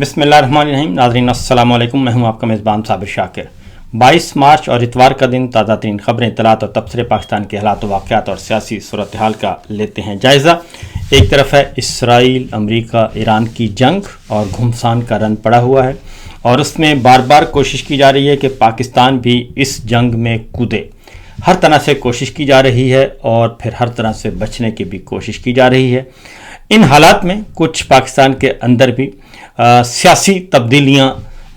بسم اللہ الرحمن الرحیم. ناظرین السلام علیکم. میں ہوں آپ کا میزبان صابر شاکر. 22 مارچ اور اتوار کا دن تازہ ترین خبریں، اطلاعات اور تبصرے پاکستان کے حالات و واقعات اور سیاسی صورتحال کا لیتے ہیں جائزہ. ایک طرف ہے اسرائیل امریکہ ایران کی جنگ اور گھمسان کا رن پڑا ہوا ہے، اور اس میں بار بار کوشش کی جا رہی ہے کہ پاکستان بھی اس جنگ میں کودے. ہر طرح سے کوشش کی جا رہی ہے اور پھر ہر طرح سے بچنے کی بھی کوشش کی جا رہی ہے. ان حالات میں کچھ پاکستان کے اندر بھی سیاسی تبدیلیاں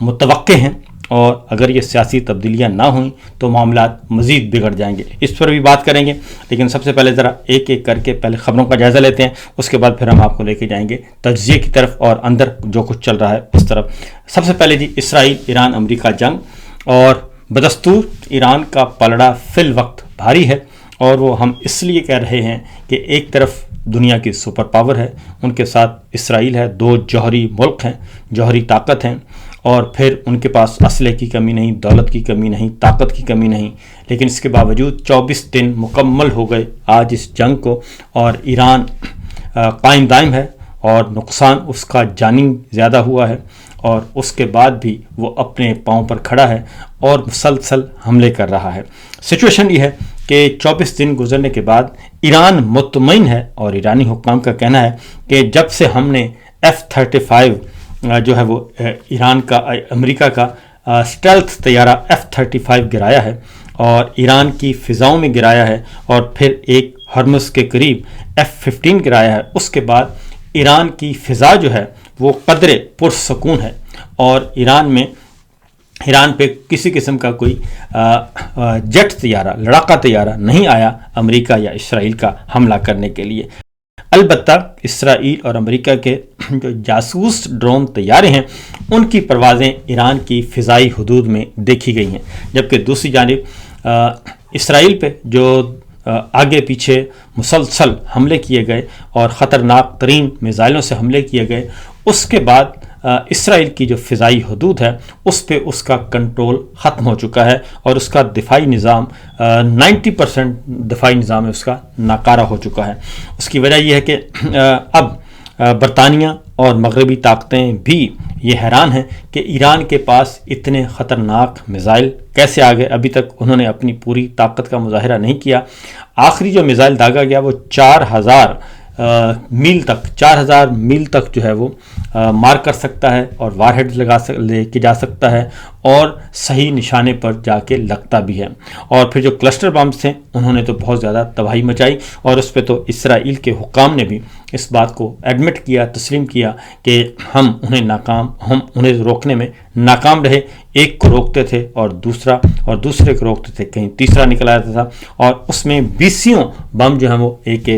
متوقع ہیں، اور اگر یہ سیاسی تبدیلیاں نہ ہوئیں تو معاملات مزید بگڑ جائیں گے. اس پر بھی بات کریں گے، لیکن سب سے پہلے ذرا ایک ایک کر کے پہلے خبروں کا جائزہ لیتے ہیں. اس کے بعد پھر ہم آپ کو لے کے جائیں گے تجزیے کی طرف اور اندر جو کچھ چل رہا ہے اس طرف. سب سے پہلے جی اسرائیل ایران امریکہ جنگ، اور بدستور ایران کا پلڑا فی الوقت بھاری ہے، اور وہ ہم اس لیے کہہ رہے ہیں کہ ایک طرف دنیا کی سپر پاور ہے، ان کے ساتھ اسرائیل ہے، دو جوہری ملک ہیں، جوہری طاقت ہیں، اور پھر ان کے پاس اسلحے کی کمی نہیں، دولت کی کمی نہیں، طاقت کی کمی نہیں. لیکن اس کے باوجود 24 دن مکمل ہو گئے آج اس جنگ کو، اور ایران قائم دائم ہے، اور نقصان اس کا جانی زیادہ ہوا ہے، اور اس کے بعد بھی وہ اپنے پاؤں پر کھڑا ہے اور مسلسل حملے کر رہا ہے. سچویشن یہ ہے کہ 24 دن گزرنے کے بعد ایران مطمئن ہے، اور ایرانی حکام کا کہنا ہے کہ جب سے ہم نے F-35 جو ہے وہ ایران کا امریکہ کا اسٹیلتھ طیارہ F-35 گرایا ہے، اور ایران کی فضاؤں میں گرایا ہے، اور پھر ایک ہرمز کے قریب F-15 گرایا ہے، اس کے بعد ایران کی فضا جو ہے وہ قدرے پرسکون ہے، اور ایران پہ کسی قسم کا کوئی جیٹ طیارہ، لڑاکا طیارہ نہیں آیا امریکہ یا اسرائیل کا حملہ کرنے کے لیے. البتہ اسرائیل اور امریکہ کے جو جاسوس ڈرون طیارے ہیں ان کی پروازیں ایران کی فضائی حدود میں دیکھی گئی ہیں، جبکہ دوسری جانب اسرائیل پہ جو آگے پیچھے مسلسل حملے کیے گئے اور خطرناک ترین میزائلوں سے حملے کیے گئے، اس کے بعد اسرائیل کی جو فضائی حدود ہے اس پہ اس کا کنٹرول ختم ہو چکا ہے، اور اس کا دفاعی نظام 90% دفاعی نظام اس کا ناکارہ ہو چکا ہے. اس کی وجہ یہ ہے کہ اب برطانیہ اور مغربی طاقتیں بھی یہ حیران ہیں کہ ایران کے پاس اتنے خطرناک میزائل کیسے آ گئے. ابھی تک انہوں نے اپنی پوری طاقت کا مظاہرہ نہیں کیا. آخری جو میزائل داغا گیا وہ 4000 میل تک جو ہے وہ مار کر سکتا ہے، اور وار ہیڈ لے کے جا سکتا ہے، اور صحیح نشانے پر جا کے لگتا بھی ہے. اور پھر جو کلسٹر بمبس تھے انہوں نے تو بہت زیادہ تباہی مچائی، اور اس پہ تو اسرائیل کے حکام نے بھی اس بات کو ایڈمٹ کیا، تسلیم کیا کہ ہم انہیں روکنے میں ناکام رہے. ایک کو روکتے تھے اور دوسرے کو روکتے تھے، کہیں تیسرا نکل آتا تھا، اور اس میں 20 بم جو ہیں وہ ایک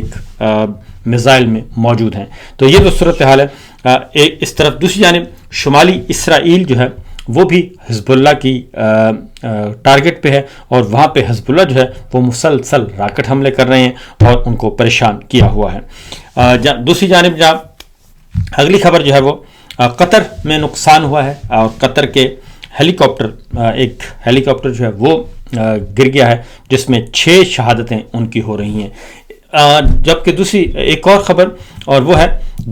میزائل میں موجود ہیں. تو یہ تو صورتحال ہے اس طرف. دوسری جانب شمالی اسرائیل جو ہے وہ بھی حزب اللہ کی ٹارگٹ پہ ہے، اور وہاں پہ حزب اللہ جو ہے وہ مسلسل راکٹ حملے کر رہے ہیں اور ان کو پریشان کیا ہوا ہے. دوسری جانب اگلی خبر جو ہے وہ قطر میں نقصان ہوا ہے، اور قطر کے ایک ہیلی کاپٹر جو ہے وہ گر گیا ہے، جس میں 6 شہادتیں ان کی ہو رہی ہیں. جبکہ دوسری ایک اور خبر، اور وہ ہے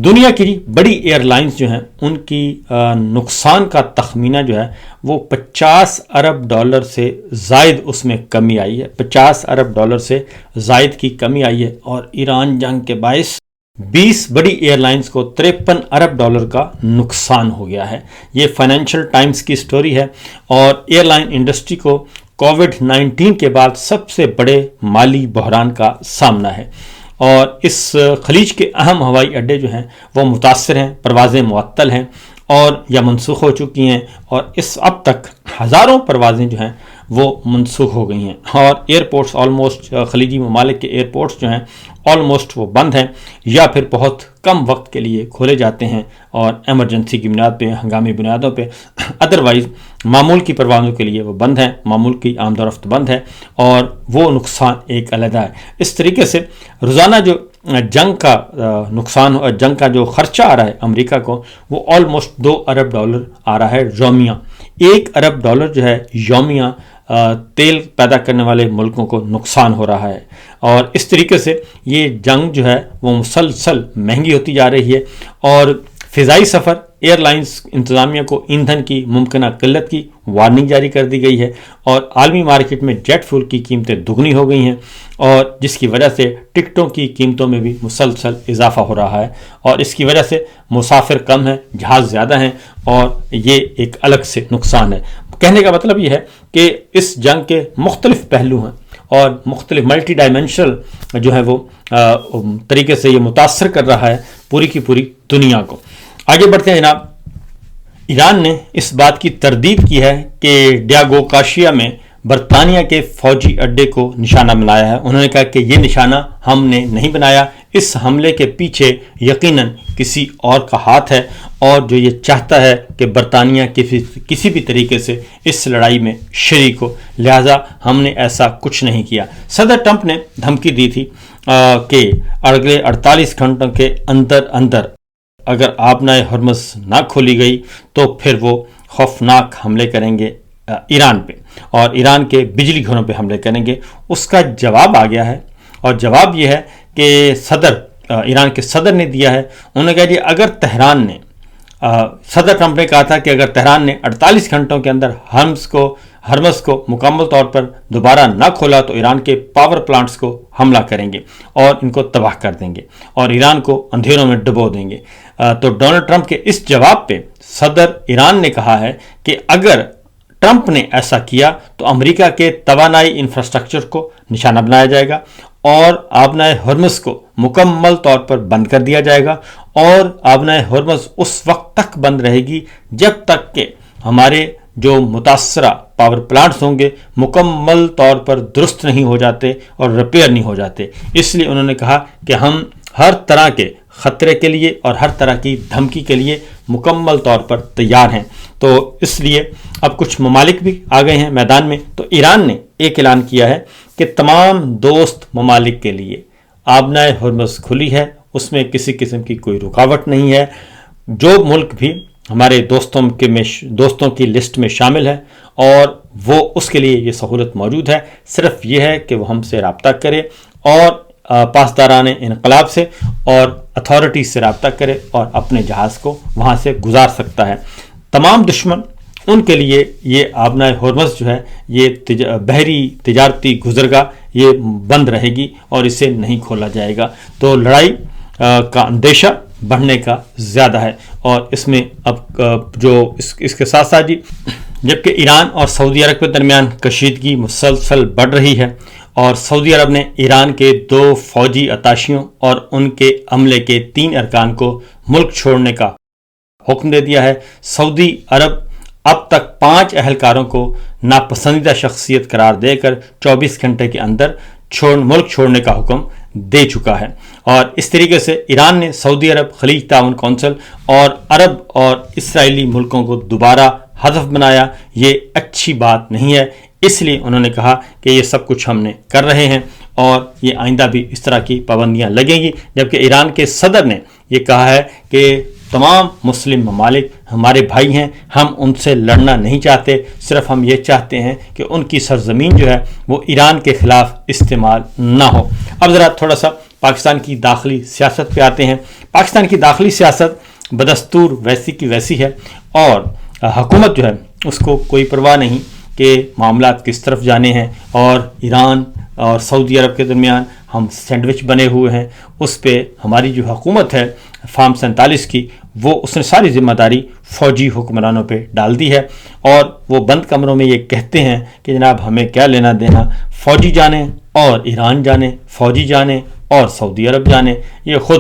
دنیا کی بڑی ایئر لائنز جو ہیں ان کی نقصان کا تخمینہ جو ہے وہ $50 ارب سے زائد اس میں کمی آئی ہے. $50 ارب سے زائد کی کمی آئی ہے، اور ایران جنگ کے باعث 20 بڑی ایئر لائنز کو $53 ارب کا نقصان ہو گیا ہے. یہ فائنینشل ٹائمز کی سٹوری ہے، اور ایئر لائن انڈسٹری کو کووڈ-19 کے بعد سب سے بڑے مالی بحران کا سامنا ہے، اور اس خلیج کے اہم ہوائی اڈے جو ہیں وہ متاثر ہیں، پروازیں معطل ہیں اور یا منسوخ ہو چکی ہیں، اور اب تک ہزاروں پروازیں جو ہیں وہ منسوخ ہو گئی ہیں، اور ایئرپورٹس آلموسٹ خلیجی ممالک کے ایئرپورٹس جو ہیں آلموسٹ وہ بند ہیں، یا پھر بہت کم وقت کے لیے کھولے جاتے ہیں، اور ایمرجنسی کی بنیاد پہ، ہنگامی بنیادوں پہ. ادروائز معمول کی پروازوں کے لیے وہ بند ہیں، معمول کی آمد و رفت بند ہے، اور وہ نقصان ایک علیحدہ ہے. اس طریقے سے روزانہ جو جنگ کا نقصان، جنگ کا جو خرچہ آ رہا ہے امریکہ کو، وہ آلموسٹ $2 ارب آ رہا ہے یومیہ. $1 ارب جو ہے یومیہ تیل پیدا کرنے والے ملکوں کو نقصان ہو رہا ہے، اور اس طریقے سے یہ جنگ جو ہے وہ مسلسل مہنگی ہوتی جا رہی ہے. اور فضائی سفر ایئر لائنز انتظامیہ کو ایندھن کی ممکنہ قلت کی وارننگ جاری کر دی گئی ہے اور عالمی مارکیٹ میں جیٹ فیول کی قیمتیں دگنی ہو گئی ہیں، اور جس کی وجہ سے ٹکٹوں کی قیمتوں میں بھی مسلسل اضافہ ہو رہا ہے، اور اس کی وجہ سے مسافر کم ہیں، جہاز زیادہ ہیں، اور یہ ایک الگ سے نقصان ہے۔ کہنے کا مطلب یہ ہے کہ اس جنگ کے مختلف پہلو ہیں اور مختلف ملٹی ڈائمینشنل جو ہے وہ طریقے سے یہ متاثر کر رہا ہے پوری کی پوری دنیا کو۔ آگے بڑھتے ہیں جناب، ایران نے اس بات کی تردید کی ہے کہ ڈیاگو کاشیا میں برطانیہ کے فوجی اڈے کو نشانہ بنایا ہے۔ انہوں نے کہا کہ یہ نشانہ ہم نے نہیں بنایا، اس حملے کے پیچھے یقیناً کسی اور کا ہاتھ ہے، اور جو یہ چاہتا ہے کہ برطانیہ کسی بھی طریقے سے اس لڑائی میں شریک ہو، لہٰذا ہم نے ایسا کچھ نہیں کیا۔ صدر ٹرمپ نے دھمکی دی تھی کہ اگلے 48 گھنٹوں کے اندر اگر آبنائے ہرمز نہ کھولی گئی تو پھر وہ خوفناک حملے کریں گے ایران پہ، اور ایران کے بجلی گھروں پہ حملے کریں گے۔ اس کا جواب آ گیا ہے، اور جواب یہ ہے کہ ایران کے صدر نے دیا ہے۔ انہوں نے کہا جی اگر تہران نے صدر ٹرمپ نے کہا تھا کہ اگر تہران نے 48 گھنٹوں کے اندر ہرمز کو مکمل طور پر دوبارہ نہ کھولا تو ایران کے پاور پلانٹس کو حملہ کریں گے اور ان کو تباہ کر دیں گے اور ایران کو اندھیروں میں ڈبو دیں گے۔ تو ڈونلڈ ٹرمپ کے اس جواب پہ صدر ایران نے کہا ہے کہ اگر ٹرمپ نے ایسا کیا تو امریکہ کے توانائی انفراسٹرکچر کو نشانہ بنایا جائے گا اور آبنائے ہرمز کو مکمل طور پر بند کر دیا جائے گا، اور آبنائے ہرمز اس وقت تک بند رہے گی جب تک کہ ہمارے جو متاثرہ پاور پلانٹس ہوں گے مکمل طور پر درست نہیں ہو جاتے اور ریپیئر نہیں ہو جاتے۔ اس لیے انہوں نے کہا کہ ہم ہر طرح کے خطرے کے لیے اور ہر طرح کی دھمکی کے لیے مکمل طور پر تیار ہیں۔ تو اس لیے اب کچھ ممالک بھی آ گئے ہیں میدان میں۔ تو ایران نے ایک اعلان کیا ہے کہ تمام دوست ممالک کے لیے آبنائے ہرمز کھلی ہے، اس میں کسی قسم کی کوئی رکاوٹ نہیں ہے۔ جو ملک بھی ہمارے دوستوں کی لسٹ میں شامل ہے اور وہ اس کے لیے یہ سہولت موجود ہے، صرف یہ ہے کہ وہ ہم سے رابطہ کرے اور پاسداران انقلاب سے اور اتھارٹی سے رابطہ کرے اور اپنے جہاز کو وہاں سے گزار سکتا ہے۔ تمام دشمن ان کے لیے یہ آبنائے ہرمز جو ہے یہ بحری تجارتی گزرگاہ یہ بند رہے گی اور اسے نہیں کھولا جائے گا۔ تو لڑائی کا اندیشہ بڑھنے کا زیادہ ہے، اور اس میں اب جو اس کے ساتھ ساتھ جبکہ ایران اور سعودی عرب کے درمیان کشیدگی مسلسل بڑھ رہی ہے، اور سعودی عرب نے ایران کے 2 فوجی اتاشیوں اور ان کے عملے کے 3 ارکان کو ملک چھوڑنے کا حکم دے دیا ہے۔ سعودی عرب اب تک 5 اہلکاروں کو ناپسندیدہ شخصیت قرار دے کر 24 گھنٹے کے اندر ملک چھوڑنے کا حکم دے چکا ہے، اور اس طریقے سے ایران نے سعودی عرب خلیج تعاون کونسل اور عرب اور اسرائیلی ملکوں کو دوبارہ ہدف بنایا۔ یہ اچھی بات نہیں ہے، اس لیے انہوں نے کہا کہ یہ سب کچھ ہم نے کر رہے ہیں اور یہ آئندہ بھی اس طرح کی پابندیاں لگیں گی۔ جبکہ ایران کے صدر نے یہ کہا ہے کہ تمام مسلم ممالک ہمارے بھائی ہیں، ہم ان سے لڑنا نہیں چاہتے، صرف ہم یہ چاہتے ہیں کہ ان کی سرزمین جو ہے وہ ایران کے خلاف استعمال نہ ہو۔ اب ذرا تھوڑا سا پاکستان کی داخلی سیاست پہ آتے ہیں۔ پاکستان کی داخلی سیاست بدستور ویسی کی ویسی ہے، اور حکومت جو ہے اس کو کوئی پرواہ نہیں کہ معاملات کس طرف جانے ہیں، اور ایران اور سعودی عرب کے درمیان ہم سینڈوچ بنے ہوئے ہیں۔ اس پہ ہماری جو حکومت ہے فارم 47 کی، وہ اس نے ساری ذمہ داری فوجی حکمرانوں پہ ڈال دی ہے، اور وہ بند کمروں میں یہ کہتے ہیں کہ جناب ہمیں کیا لینا دینا، فوجی جانے اور ایران جانے، فوجی جانے اور سعودی عرب جانے، یہ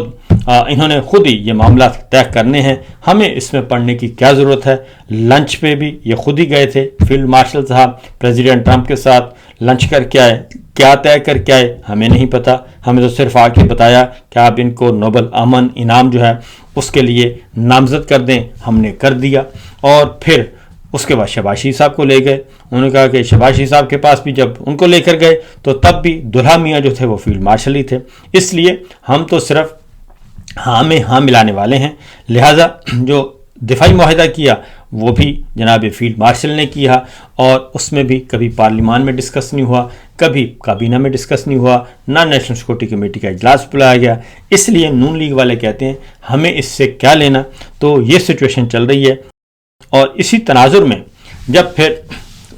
انہوں نے خود ہی یہ معاملات طے کرنے ہیں، ہمیں اس میں پڑھنے کی کیا ضرورت ہے۔ لنچ پہ بھی یہ خود ہی گئے تھے، فیلڈ مارشل صاحب پریزیڈنٹ ٹرمپ کے ساتھ لنچ کر کے آئے، کیا طے کر کے آئے ہمیں نہیں پتہ، ہمیں تو صرف آ کے بتایا کہ آپ ان کو نوبل امن انعام جو ہے اس کے لیے نامزد کر دیں، ہم نے کر دیا۔ اور پھر اس کے بعد شہباز شریف صاحب کو لے گئے، انہوں نے کہا کہ شہباز شریف صاحب کے پاس بھی جب ان کو لے کر گئے تو تب بھی دلہا میاں جو تھے وہ فیلڈ مارشل ہی تھے، اس لیے ہم تو صرف ہاں میں ہاں ملانے والے ہیں۔ لہٰذا جو دفاعی معاہدہ کیا وہ بھی جناب فیلڈ مارشل نے کیا، اور اس میں بھی کبھی پارلیمان میں ڈسکس نہیں ہوا، کبھی کابینہ میں ڈسکس نہیں ہوا، نہ نیشنل سیکورٹی کمیٹی کا اجلاس بلایا گیا۔ اس لیے نون لیگ والے کہتے ہیں ہمیں اس سے کیا لینا۔ تو یہ سچویشن چل رہی ہے، اور اسی تناظر میں جب پھر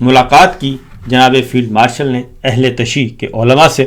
ملاقات کی جناب فیلڈ مارشل نے اہل تشیع کے علماء سے،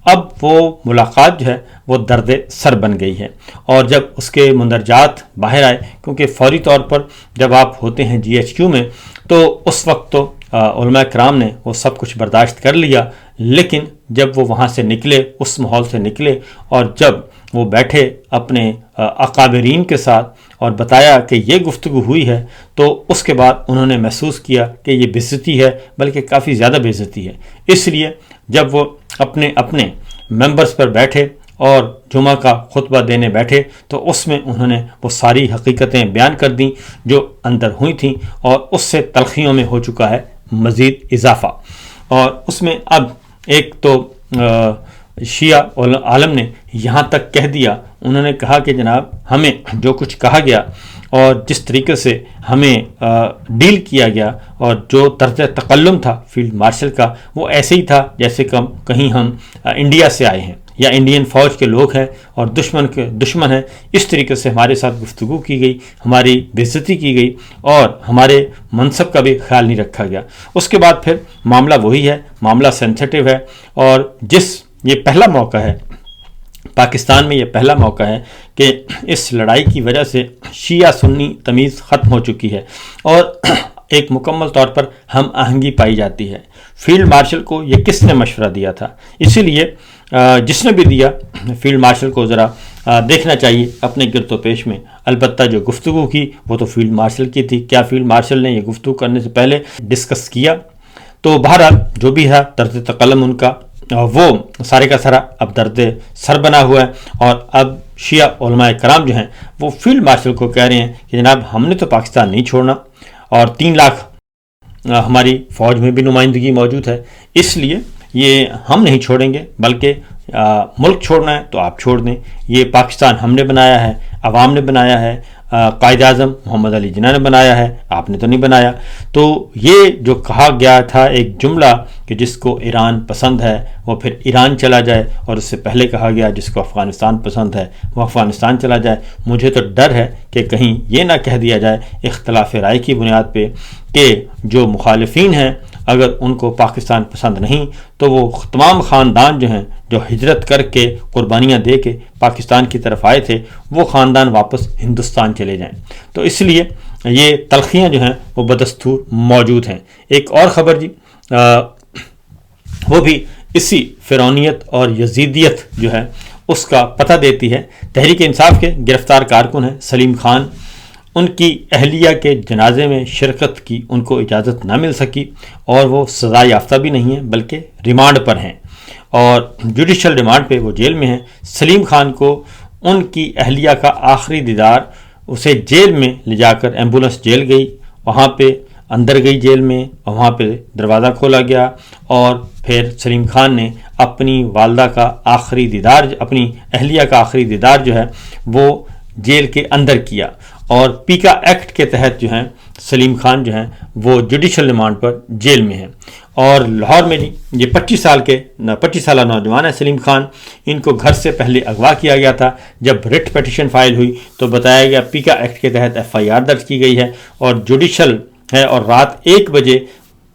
اب وہ ملاقات جو ہے وہ درد سر بن گئی ہے، اور جب اس کے مندرجات باہر آئے، کیونکہ فوری طور پر جب آپ ہوتے ہیں جی ایچ کیو میں تو اس وقت تو علماء کرام نے وہ سب کچھ برداشت کر لیا، لیکن جب وہ وہاں سے نکلے، اس ماحول سے نکلے، اور جب وہ بیٹھے اپنے اکابرین کے ساتھ اور بتایا کہ یہ گفتگو ہوئی ہے، تو اس کے بعد انہوں نے محسوس کیا کہ یہ بے عزتی ہے، بلکہ کافی زیادہ بے عزتی ہے۔ اس لیے جب وہ اپنے اپنے ممبرز پر بیٹھے اور جمعہ کا خطبہ دینے بیٹھے تو اس میں انہوں نے وہ ساری حقیقتیں بیان کر دیں جو اندر ہوئی تھیں، اور اس سے تلخیوں میں ہو چکا ہے مزید اضافہ۔ اور اس میں اب ایک تو شیعہ عالم نے یہاں تک کہہ دیا، انہوں نے کہا کہ جناب ہمیں جو کچھ کہا گیا اور جس طریقے سے ہمیں ڈیل کیا گیا اور جو طرز تکلم تھا فیلڈ مارشل کا، وہ ایسے ہی تھا جیسے کہیں ہم انڈیا سے آئے ہیں یا انڈین فوج کے لوگ ہیں اور دشمن ہیں۔ اس طریقے سے ہمارے ساتھ گفتگو کی گئی، ہماری بے عزتی کی گئی، اور ہمارے منصب کا بھی خیال نہیں رکھا گیا۔ اس کے بعد پھر معاملہ وہی ہے، معاملہ سینسٹیو ہے، اور یہ پہلا موقع ہے پاکستان میں، یہ پہلا موقع ہے کہ اس لڑائی کی وجہ سے شیعہ سنی تمیز ختم ہو چکی ہے، اور ایک مکمل طور پر ہم آہنگی پائی جاتی ہے۔ فیلڈ مارشل کو یہ کس نے مشورہ دیا تھا؟ اسی لیے جس نے بھی دیا، فیلڈ مارشل کو ذرا دیکھنا چاہیے اپنے گرد و پیش میں۔ البتہ جو گفتگو کی وہ تو فیلڈ مارشل کی تھی، کیا فیلڈ مارشل نے یہ گفتگو کرنے سے پہلے ڈسکس کیا؟ تو بہرحال جو بھی ہے طرز تکلم ان کا وہ سارے کا سارا اب درد سر بنا ہوا ہے، اور اب شیعہ علماء کرام جو ہیں وہ فیلڈ مارشل کو کہہ رہے ہیں کہ جناب ہم نے تو پاکستان نہیں چھوڑنا، اور 3 لاکھ ہماری فوج میں بھی نمائندگی موجود ہے، اس لیے یہ ہم نہیں چھوڑیں گے، بلکہ ملک چھوڑنا ہے تو آپ چھوڑ دیں۔ یہ پاکستان ہم نے بنایا ہے، عوام نے بنایا ہے، قائد اعظم محمد علی جناح نے بنایا ہے، آپ نے تو نہیں بنایا۔ تو یہ جو کہا گیا تھا ایک جملہ کہ جس کو ایران پسند ہے وہ پھر ایران چلا جائے، اور اس سے پہلے کہا گیا جس کو افغانستان پسند ہے وہ افغانستان چلا جائے۔ مجھے تو ڈر ہے کہ کہیں یہ نہ کہہ دیا جائے اختلاف رائے کی بنیاد پہ کہ جو مخالفین ہیں اگر ان کو پاکستان پسند نہیں تو وہ تمام خاندان جو ہیں جو ہجرت کر کے قربانیاں دے کے پاکستان کی طرف آئے تھے وہ خاندان واپس ہندوستان چلے جائیں۔ تو اس لیے یہ تلخیاں جو ہیں وہ بدستور موجود ہیں۔ ایک اور خبر جی، وہ بھی اسی فرعونیت اور یزیدیت جو ہے اس کا پتہ دیتی ہے۔ تحریک انصاف کے گرفتار کارکن ہیں سلیم خان، ان کی اہلیہ کے جنازے میں شرکت کی ان کو اجازت نہ مل سکی، اور وہ سزا یافتہ بھی نہیں ہیں بلکہ ریمانڈ پر ہیں، اور جوڈیشل ریمانڈ پہ وہ جیل میں ہیں۔ سلیم خان کو ان کی اہلیہ کا آخری دیدار اسے جیل میں لے جا کر ایمبولنس جیل گئی، وہاں پہ اندر گئی جیل میں، وہاں پہ دروازہ کھولا گیا، اور پھر سلیم خان نے اپنی والدہ کا آخری دیدار، اپنی اہلیہ کا آخری دیدار جو ہے وہ جیل کے اندر کیا، اور پیکا ایکٹ کے تحت جو ہیں سلیم خان جو ہیں وہ جوڈیشل ریمانڈ پر جیل میں ہیں۔ اور لاہور میں جی یہ 25 سالہ نوجوان ہے سلیم خان، ان کو گھر سے پہلے اغوا کیا گیا تھا۔ جب رٹ پیٹیشن فائل ہوئی تو بتایا گیا پیکا ایکٹ کے تحت FIR درج کی گئی ہے اور جوڈیشل ہے، اور رات 1 بجے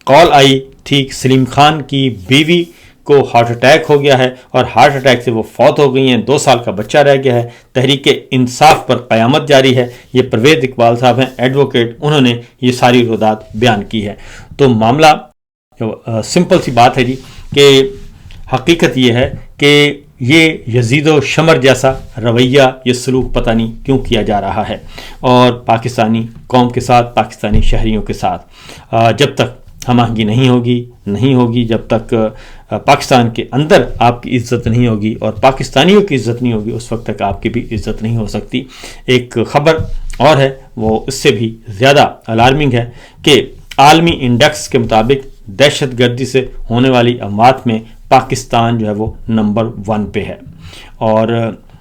کال آئی تھی سلیم خان کی بیوی کو ہارٹ اٹیک ہو گیا ہے، اور ہارٹ اٹیک سے وہ فوت ہو گئی ہیں، 2 سال کا بچہ رہ گیا ہے۔ تحریک انصاف پر قیامت جاری ہے۔ یہ پرویز اقبال صاحب ہیں ایڈوکیٹ، انہوں نے یہ ساری رودات بیان کی ہے۔ تو معاملہ سمپل سی بات ہے جی کہ حقیقت یہ ہے کہ یہ یزید و شمر جیسا رویہ، یہ سلوک پتہ نہیں کیوں کیا جا رہا ہے، اور پاکستانی قوم کے ساتھ، پاکستانی شہریوں کے ساتھ جب تک ہم آہنگی نہیں ہوگی، جب تک پاکستان کے اندر آپ کی عزت نہیں ہوگی اور پاکستانیوں کی عزت نہیں ہوگی، اس وقت تک آپ کی بھی عزت نہیں ہو سکتی۔ ایک خبر اور ہے، وہ اس سے بھی زیادہ الارمنگ ہے کہ عالمی انڈیکس کے مطابق دہشت گردی سے ہونے والی اموات میں پاکستان جو ہے وہ نمبر 1 پہ ہے، اور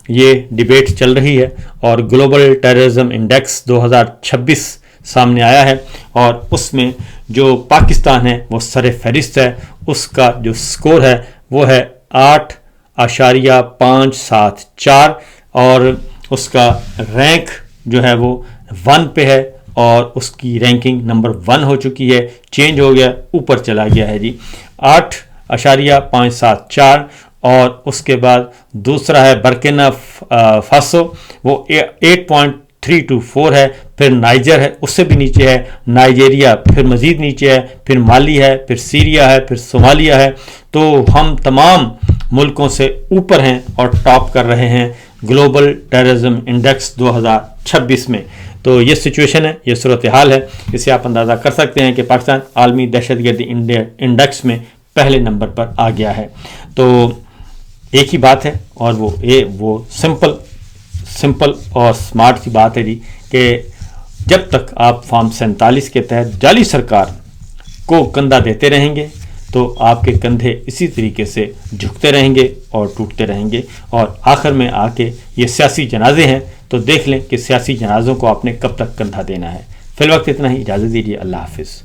یہ ڈیبیٹ چل رہی ہے اور گلوبل ٹیررزم انڈیکس 2026 سامنے آیا ہے اور اس میں جو پاکستان ہے وہ سر فہرست ہے. اس کا جو سکور ہے وہ ہے 8.574 اور اس کا رینک جو ہے وہ 1 پہ ہے اور اس کی رینکنگ نمبر 1 ہو چکی ہے, چینج ہو گیا, اوپر چلا گیا ہے جی 8.574. اور اس کے بعد دوسرا ہے برکینا فاسو, وہ 8.324 ہے. پھر نائجر ہے, اس سے بھی نیچے ہے. نائجیریا پھر مزید نیچے ہے. پھر مالی ہے, پھر سیریا ہے, پھر صومالیہ ہے. تو ہم تمام ملکوں سے اوپر ہیں اور ٹاپ کر رہے ہیں گلوبل ٹیررزم انڈیکس 2026 میں. تو یہ سچویشن ہے, یہ صورتحال ہے. اس سے آپ اندازہ کر سکتے ہیں کہ پاکستان عالمی دہشت گردی انڈیکس میں پہلے نمبر پر آ گیا ہے. تو ایک ہی بات ہے اور وہ سمپل اور سمارٹ سی بات ہے جی کہ جب تک آپ فارم 47 کے تحت جعلی سرکار کو کندھا دیتے رہیں گے تو آپ کے کندھے اسی طریقے سے جھکتے رہیں گے اور ٹوٹتے رہیں گے. اور آخر میں آ کے یہ سیاسی جنازے ہیں تو دیکھ لیں کہ سیاسی جنازوں کو آپ نے کب تک کندھا دینا ہے. فی الوقت اتنا ہی, اجازت دیجیے, اللہ حافظ.